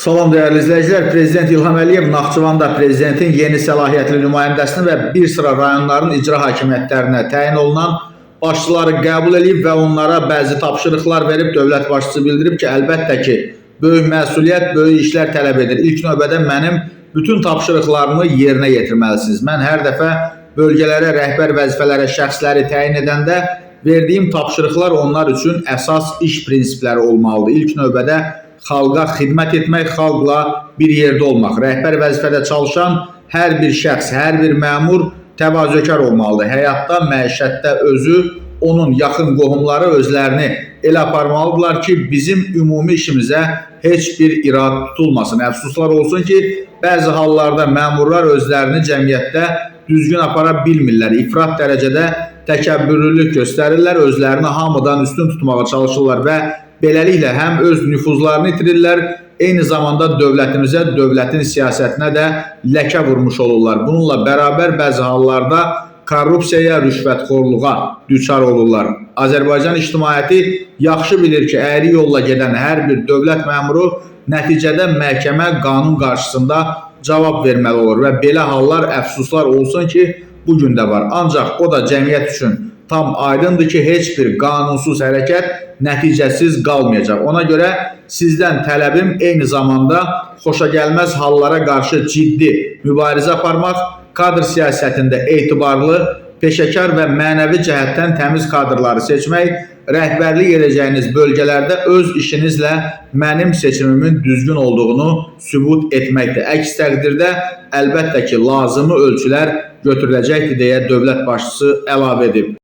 Salam değerli izleyiciler. Prezident İlham Əliyev Naxçıvanda prezidentin yeni səlahiyyətli nümayəndəsini və bir sıra rayonların icra hakimiyyətlərinə təyin olunan başçıları qəbul edib və onlara bəzi tapşırıqlar verib. Dövlət başçısı bildirib ki, əlbəttə ki, böyük məsuliyyət, böyük işlər tələb edir. İlk növbədə mənim bütün tapşırıqlarımı yerinə yetirməlisiniz. Mən hər dəfə bölgələrə, rəhbər vəzifələrə şəxsləri təyin edəndə verdiyim tapşırıqlar onlar üçün əsas iş prinsipləri olmalıdır. İlk növbədə xalqa xidmət etmək, xalqla bir yerdə olmaq. Rəhbər vəzifədə çalışan hər bir şəxs, hər bir məmur təvazökar olmalıdır. Həyatda, məişətdə özü, onun yaxın qohumları özlərini elə aparmalıdırlar ki, bizim ümumi işimizə heç bir irad tutulmasın. Əfsuslar olsun ki, bəzi hallarda məmurlar özlərini cəmiyyətdə düzgün apara bilmirlər. İfrat dərəcədə təkəbbürlülük göstərirlər, özlərini hamıdan üstün tutmağa çalışırlar və beləliklə həm öz nüfuzlarını itirirlər, eyni zamanda dövlətimizə, dövlətin siyasətinə də ləkə vurmuş olurlar. Bununla bərabər bəzi hallarda korrupsiyaya, rüşvətxorluğa düçar olurlar. Azərbaycan ictimaiyyəti yaxşı bilir ki, əyri yolla gedən hər bir dövlət məmuru nəticədə məhkəmə, qanun qarşısında cavab verməli olur və belə hallar, əfsuslar olsun ki, bugün də var. Ancaq o da cəmiyyət üçün tam aydındır ki, heç bir qanunsuz hərəkət nəticəsiz qalmayacaq. Ona görə sizdən tələbim eyni zamanda xoşagəlməz hallara qarşı ciddi mübarizə aparmaq, kadr siyasətində etibarlı, peşəkar və mənəvi cəhətdən təmiz kadrları seçmək, rəhbərlik edəcəyiniz bölgələrdə öz işinizlə mənim seçimimin düzgün olduğunu sübut etməkdir. Əks təqdirdə əlbəttə ki, lazımi ölçülər götürüləcəkdir deyə dövlət başçısı əlavə edib.